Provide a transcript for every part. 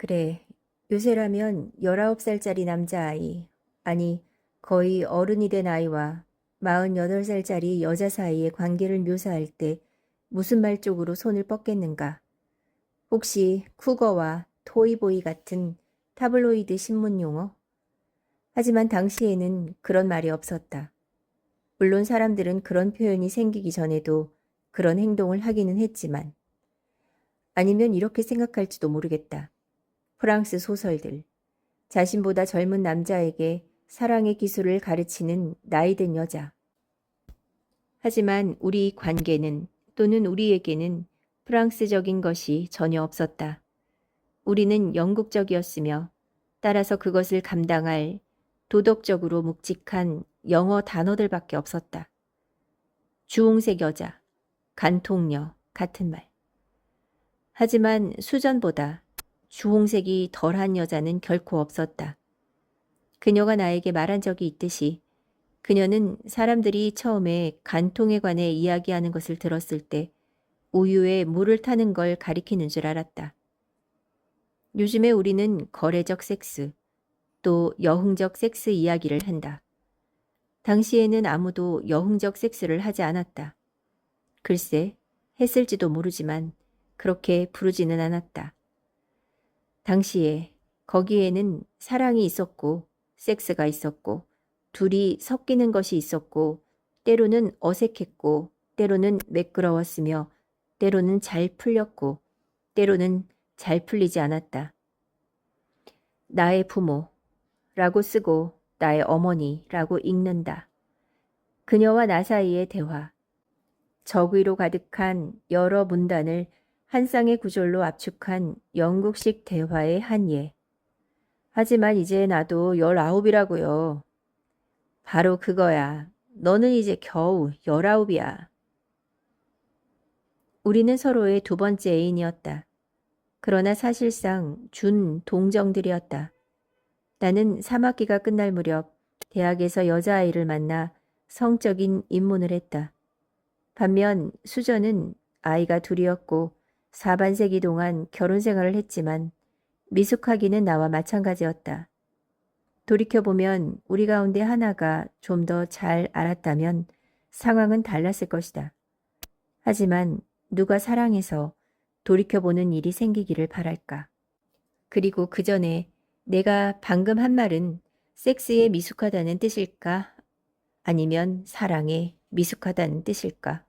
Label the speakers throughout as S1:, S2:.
S1: 그래, 요새라면 19살짜리 남자아이, 아니, 거의 어른이 된 아이와 48살짜리 여자 사이의 관계를 묘사할 때 무슨 말 쪽으로 손을 뻗겠는가? 혹시 쿠거와 토이보이 같은 타블로이드 신문 용어? 하지만 당시에는 그런 말이 없었다. 물론 사람들은 그런 표현이 생기기 전에도 그런 행동을 하기는 했지만, 아니면 이렇게 생각할지도 모르겠다. 프랑스 소설들. 자신보다 젊은 남자에게 사랑의 기술을 가르치는 나이든 여자. 하지만 우리 관계는 또는 우리에게는 프랑스적인 것이 전혀 없었다. 우리는 영국적이었으며 따라서 그것을 감당할 도덕적으로 묵직한 영어 단어들밖에 없었다. 주홍색 여자, 간통녀 같은 말. 하지만 수전보다 주홍색이 덜한 여자는 결코 없었다. 그녀가 나에게 말한 적이 있듯이 그녀는 사람들이 처음에 간통에 관해 이야기하는 것을 들었을 때 우유에 물을 타는 걸 가리키는 줄 알았다. 요즘에 우리는 거래적 섹스, 또 여흥적 섹스 이야기를 한다. 당시에는 아무도 여흥적 섹스를 하지 않았다. 글쎄, 했을지도 모르지만 그렇게 부르지는 않았다. 당시에 거기에는 사랑이 있었고 섹스가 있었고 둘이 섞이는 것이 있었고 때로는 어색했고 때로는 매끄러웠으며 때로는 잘 풀렸고 때로는 잘 풀리지 않았다. 나의 부모라고 쓰고 나의 어머니라고 읽는다. 그녀와 나 사이의 대화. 적의로 가득한 여러 문단을 한 쌍의 구절로 압축한 영국식 대화의 한 예. 하지만 이제 나도 19이라고요. 바로 그거야. 너는 이제 겨우 19이야. 우리는 서로의 두 번째 애인이었다. 그러나 사실상 준 동정들이었다. 나는 3학기가 끝날 무렵 대학에서 여자아이를 만나 성적인 입문을 했다. 반면 수저는 아이가 둘이었고 4반세기 동안 결혼 생활을 했지만 미숙하기는 나와 마찬가지였다. 돌이켜보면 우리 가운데 하나가 좀 더 잘 알았다면 상황은 달랐을 것이다. 하지만 누가 사랑해서 돌이켜보는 일이 생기기를 바랄까. 그리고 그 전에 내가 방금 한 말은 섹스에 미숙하다는 뜻일까? 아니면 사랑에 미숙하다는 뜻일까?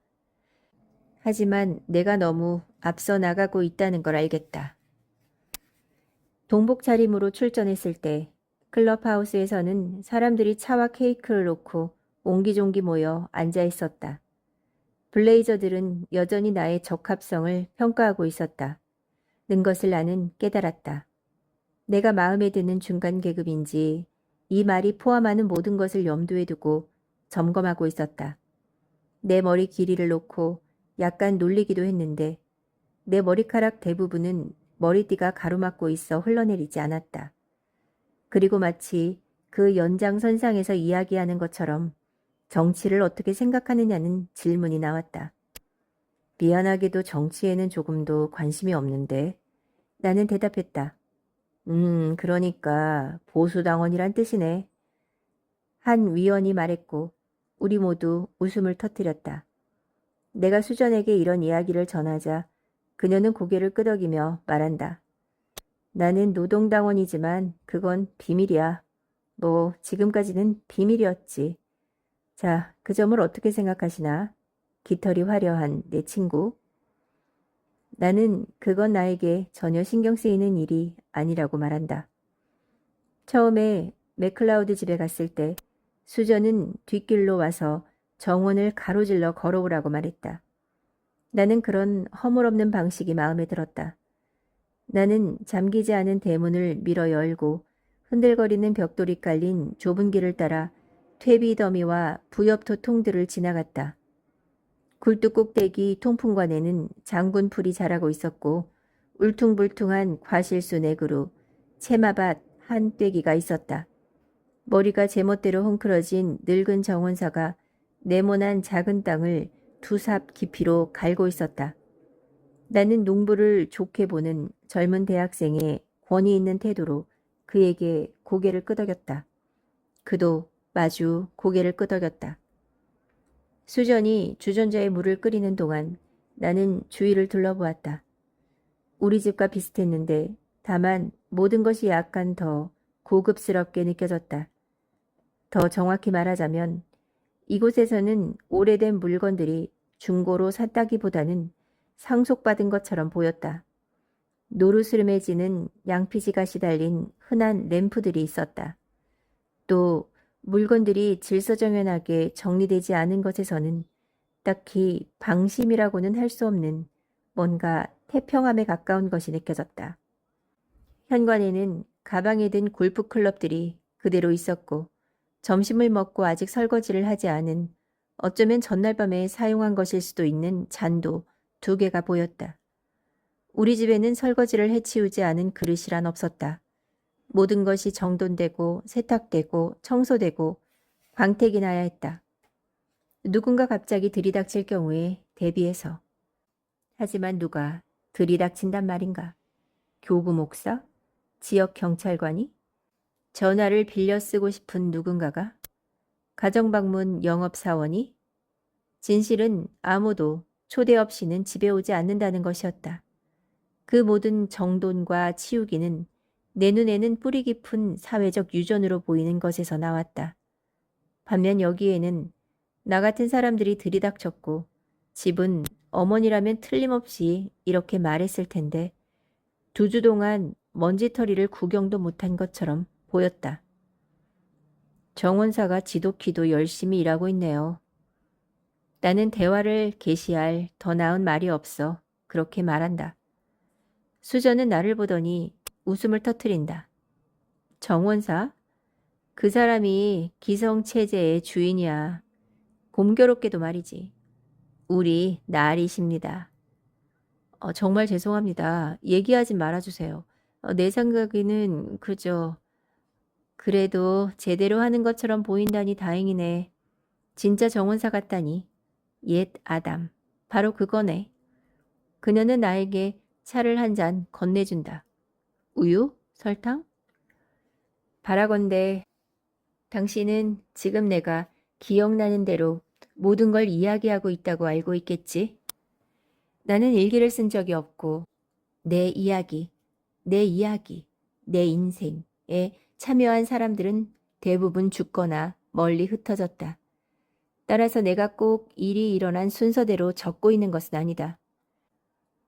S1: 하지만 내가 너무 앞서 나가고 있다는 걸 알겠다. 동복 차림으로 출전했을 때 클럽하우스에서는 사람들이 차와 케이크를 놓고 옹기종기 모여 앉아 있었다. 블레이저들은 여전히 나의 적합성을 평가하고 있었다. 는 것을 나는 깨달았다. 내가 마음에 드는 중간 계급인지 이 말이 포함하는 모든 것을 염두에 두고 점검하고 있었다. 내 머리 길이를 놓고 약간 놀리기도 했는데 내 머리카락 대부분은 머리띠가 가로막고 있어 흘러내리지 않았다. 그리고 마치 그 연장선상에서 이야기하는 것처럼 정치를 어떻게 생각하느냐는 질문이 나왔다. 미안하게도 정치에는 조금도 관심이 없는데 나는 대답했다. 그러니까 보수당원이란 뜻이네. 한 위원이 말했고 우리 모두 웃음을 터뜨렸다. 내가 수전에게 이런 이야기를 전하자 그녀는 고개를 끄덕이며 말한다. 나는 노동당원이지만 그건 비밀이야. 뭐 지금까지는 비밀이었지. 자, 그 점을 어떻게 생각하시나? 깃털이 화려한 내 친구. 나는 그건 나에게 전혀 신경 쓰이는 일이 아니라고 말한다. 처음에 맥클라우드 집에 갔을 때 수저는 뒷길로 와서 정원을 가로질러 걸어오라고 말했다. 나는 그런 허물없는 방식이 마음에 들었다. 나는 잠기지 않은 대문을 밀어 열고 흔들거리는 벽돌이 깔린 좁은 길을 따라 퇴비 더미와 부엽토 통들을 지나갔다. 굴뚝꼭대기 통풍관에는 장군풀이 자라고 있었고 울퉁불퉁한 과실수 4그루, 채마밭 한 떼기가 있었다. 머리가 제멋대로 헝클어진 늙은 정원사가 네모난 작은 땅을 2삽 깊이로 갈고 있었다. 나는 농부를 좋게 보는 젊은 대학생의 권위 있는 태도로 그에게 고개를 끄덕였다. 그도 마주 고개를 끄덕였다. 수전이 주전자에 물을 끓이는 동안 나는 주위를 둘러보았다. 우리 집과 비슷했는데 다만 모든 것이 약간 더 고급스럽게 느껴졌다. 더 정확히 말하자면 이곳에서는 오래된 물건들이 중고로 샀다기보다는 상속받은 것처럼 보였다. 노르스름해지는 양피지갓이 달린 흔한 램프들이 있었다. 또 물건들이 질서정연하게 정리되지 않은 것에서는 딱히 방심이라고는 할 수 없는 뭔가 태평함에 가까운 것이 느껴졌다. 현관에는 가방에 든 골프 클럽들이 그대로 있었고 점심을 먹고 아직 설거지를 하지 않은 어쩌면 전날 밤에 사용한 것일 수도 있는 잔도 2개가 보였다. 우리 집에는 설거지를 해치우지 않은 그릇이란 없었다. 모든 것이 정돈되고 세탁되고 청소되고 광택이 나야 했다. 누군가 갑자기 들이닥칠 경우에 대비해서. 하지만 누가 들이닥친단 말인가? 교구 목사? 지역 경찰관이? 전화를 빌려 쓰고 싶은 누군가가? 가정방문 영업사원이? 진실은 아무도 초대 없이는 집에 오지 않는다는 것이었다. 그 모든 정돈과 치우기는 내 눈에는 뿌리 깊은 사회적 유전으로 보이는 것에서 나왔다. 반면 여기에는 나 같은 사람들이 들이닥쳤고 집은 어머니라면 틀림없이 이렇게 말했을 텐데 2주 동안 먼지털이를 구경도 못한 것처럼 보였다. 정원사가 지독히도 열심히 일하고 있네요. 나는 대화를 개시할 더 나은 말이 없어 그렇게 말한다. 수저는 나를 보더니 웃음을 터뜨린다. 정원사? 그 사람이 기성체제의 주인이야. 곰교롭게도 말이지. 우리 나리십니다. 정말 죄송합니다. 얘기하지 말아주세요. 내 생각에는 그저 그래도 제대로 하는 것처럼 보인다니 다행이네. 진짜 정원사 같다니. 옛 아담. 바로 그거네. 그녀는 나에게 차를 한 잔 건네준다. 우유? 설탕? 바라건대 당신은 지금 내가 기억나는 대로 모든 걸 이야기하고 있다고 알고 있겠지? 나는 일기를 쓴 적이 없고 내 이야기, 내 인생에 참여한 사람들은 대부분 죽거나 멀리 흩어졌다. 따라서 내가 꼭 일이 일어난 순서대로 적고 있는 것은 아니다.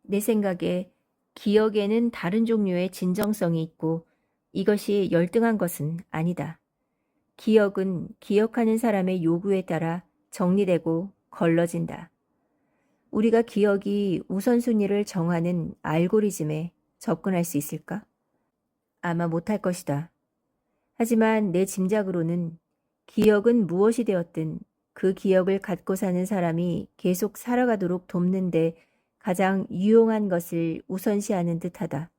S1: 내 생각에 기억에는 다른 종류의 진정성이 있고 이것이 열등한 것은 아니다. 기억은 기억하는 사람의 요구에 따라 정리되고 걸러진다. 우리가 기억이 우선순위를 정하는 알고리즘에 접근할 수 있을까? 아마 못할 것이다. 하지만 내 짐작으로는 기억은 무엇이 되었든 그 기억을 갖고 사는 사람이 계속 살아가도록 돕는데 가장 유용한 것을 우선시하는 듯하다.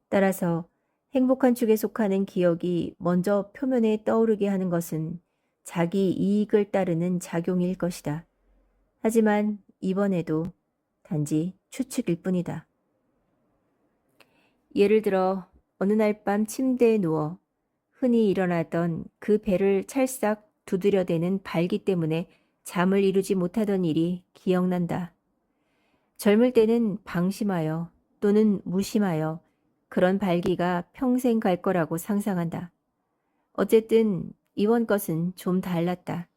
S1: 따라서 행복한 축에 속하는 기억이 먼저 표면에 떠오르게 하는 것은 자기 이익을 따르는 작용일 것이다. 하지만 이번에도 단지 추측일 뿐이다. 예를 들어 어느 날 밤 침대에 누워 흔히 일어나던 그 배를 찰싹 두드려대는 발기 때문에 잠을 이루지 못하던 일이 기억난다. 젊을 때는 방심하여 또는 무심하여 그런 발기가 평생 갈 거라고 상상한다. 어쨌든 이번 것은 좀 달랐다.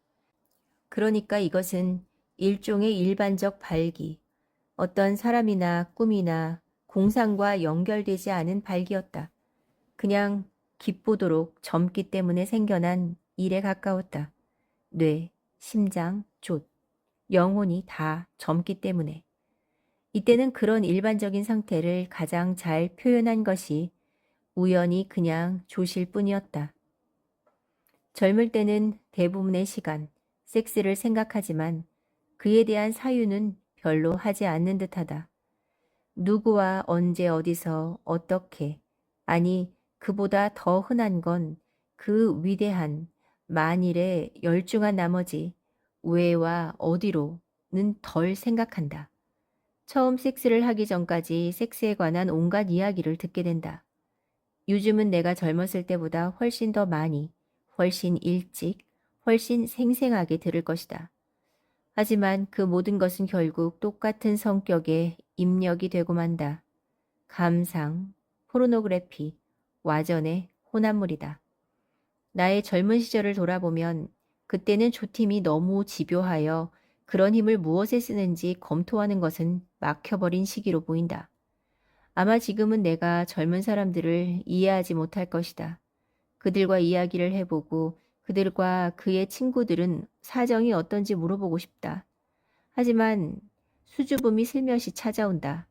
S1: 그러니까 이것은 일종의 일반적 발기, 어떤 사람이나 꿈이나 공상과 연결되지 않은 발기였다. 그냥 깊보도록 젊기 때문에 생겨난 일에 가까웠다. 뇌, 심장, 돛, 영혼이 다 젊기 때문에. 이때는 그런 일반적인 상태를 가장 잘 표현한 것이 우연히 그냥 조실 뿐이었다. 젊을 때는 대부분의 시간, 섹스를 생각하지만 그에 대한 사유는 별로 하지 않는 듯하다. 누구와 언제 어디서 어떻게, 아니 그보다 더 흔한 건 그 위대한 만일에 열중한 나머지 왜와 어디로는 덜 생각한다. 처음 섹스를 하기 전까지 섹스에 관한 온갖 이야기를 듣게 된다. 요즘은 내가 젊었을 때보다 훨씬 더 많이, 훨씬 일찍, 훨씬 생생하게 들을 것이다. 하지만 그 모든 것은 결국 똑같은 성격의 입력이 되고 만다. 감상, 포르노그래피, 와전의 혼합물이다. 나의 젊은 시절을 돌아보면 그때는 조팀이 너무 집요하여 그런 힘을 무엇에 쓰는지 검토하는 것은 막혀버린 시기로 보인다. 아마 지금은 내가 젊은 사람들을 이해하지 못할 것이다. 그들과 이야기를 해보고 그들과 그의 친구들은 사정이 어떤지 물어보고 싶다. 하지만 수줍음이 슬며시 찾아온다.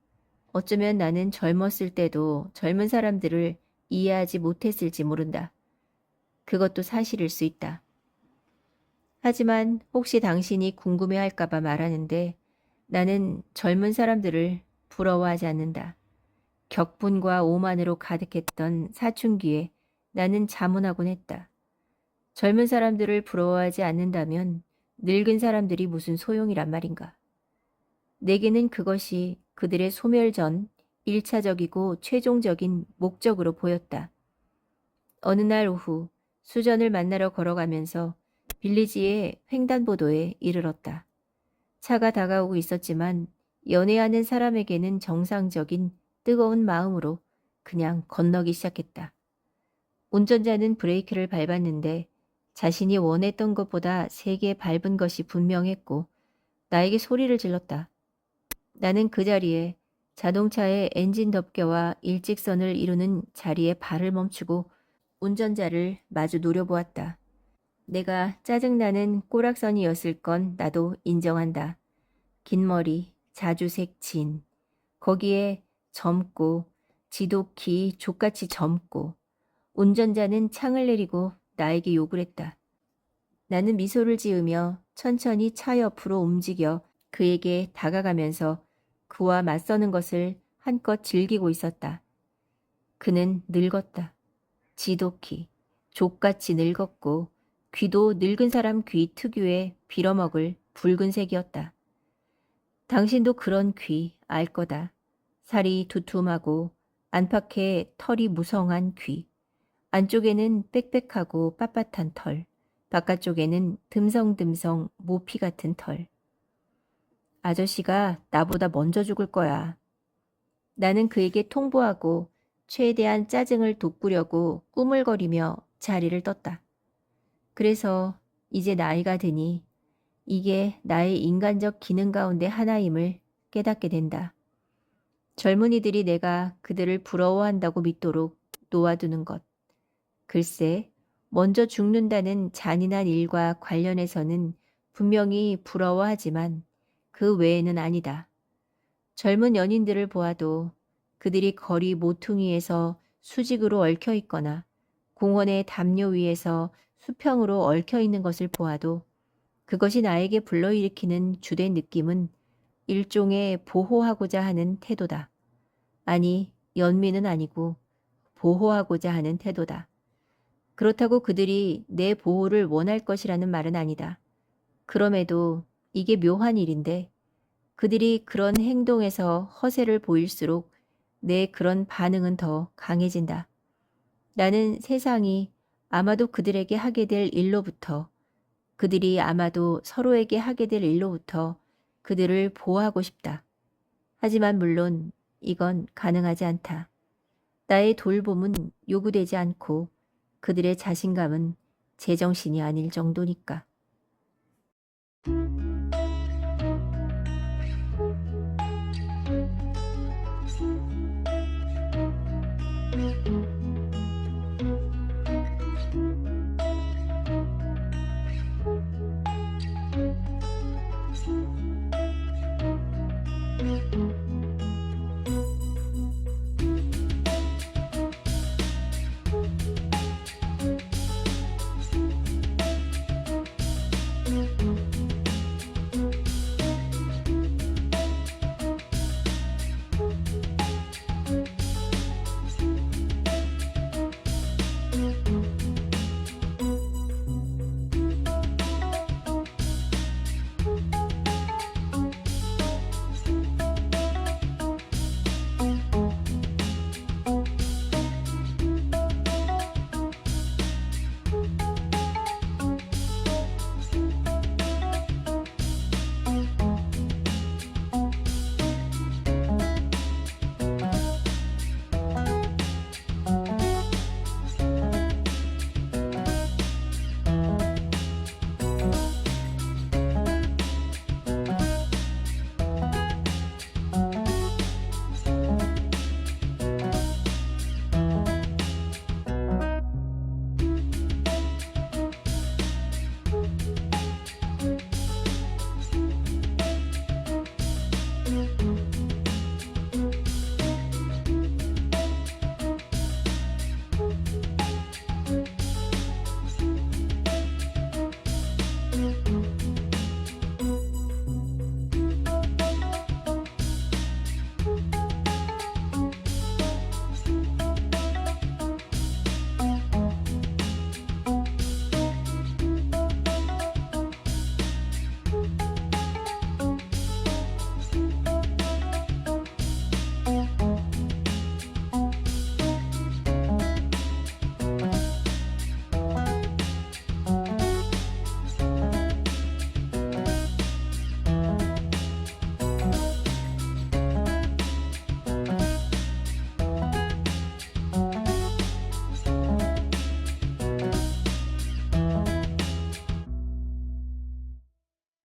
S1: 어쩌면 나는 젊었을 때도 젊은 사람들을 이해하지 못했을지 모른다. 그것도 사실일 수 있다. 하지만 혹시 당신이 궁금해할까봐 말하는데 나는 젊은 사람들을 부러워하지 않는다. 격분과 오만으로 가득했던 사춘기에 나는 자문하곤 했다. 젊은 사람들을 부러워하지 않는다면 늙은 사람들이 무슨 소용이란 말인가. 내게는 그것이 그들의 소멸 전 1차적이고 최종적인 목적으로 보였다. 어느 날 오후 수전을 만나러 걸어가면서 빌리지의 횡단보도에 이르렀다. 차가 다가오고 있었지만 연애하는 사람에게는 정상적인 뜨거운 마음으로 그냥 건너기 시작했다. 운전자는 브레이크를 밟았는데 자신이 원했던 것보다 세게 밟은 것이 분명했고 나에게 소리를 질렀다. 나는 그 자리에 자동차의 엔진 덮개와 일직선을 이루는 자리에 발을 멈추고 운전자를 마주 노려보았다. 내가 짜증나는 꼬락선이었을 건 나도 인정한다. 긴 머리, 자주색 진, 거기에 젊고 지독히 족같이 젊고 운전자는 창을 내리고 나에게 욕을 했다. 나는 미소를 지으며 천천히 차 옆으로 움직여 그에게 다가가면서 그와 맞서는 것을 한껏 즐기고 있었다. 그는 늙었다. 지독히, 족같이 늙었고 귀도 늙은 사람 귀 특유의 빌어먹을 붉은색이었다. 당신도 그런 귀 알 거다. 살이 두툼하고 안팎에 털이 무성한 귀. 안쪽에는 빽빽하고 빳빳한 털. 바깥쪽에는 듬성듬성 모피 같은 털. 아저씨가 나보다 먼저 죽을 거야. 나는 그에게 통보하고 최대한 짜증을 돋구려고 꾸물거리며 자리를 떴다. 그래서 이제 나이가 드니 이게 나의 인간적 기능 가운데 하나임을 깨닫게 된다. 젊은이들이 내가 그들을 부러워한다고 믿도록 놓아두는 것. 글쎄, 먼저 죽는다는 잔인한 일과 관련해서는 분명히 부러워하지만 그 외에는 아니다. 젊은 연인들을 보아도 그들이 거리 모퉁이에서 수직으로 얽혀 있거나 공원의 담요 위에서 수평으로 얽혀 있는 것을 보아도 그것이 나에게 불러일으키는 주된 느낌은 일종의 보호하고자 하는 태도다. 아니, 연민은 아니고 보호하고자 하는 태도다. 그렇다고 그들이 내 보호를 원할 것이라는 말은 아니다. 그럼에도 이게 묘한 일인데 그들이 그런 행동에서 허세를 보일수록 내 그런 반응은 더 강해진다. 나는 세상이 아마도 그들에게 하게 될 일로부터 그들이 아마도 서로에게 하게 될 일로부터 그들을 보호하고 싶다. 하지만 물론 이건 가능하지 않다. 나의 돌봄은 요구되지 않고 그들의 자신감은 제정신이 아닐 정도니까.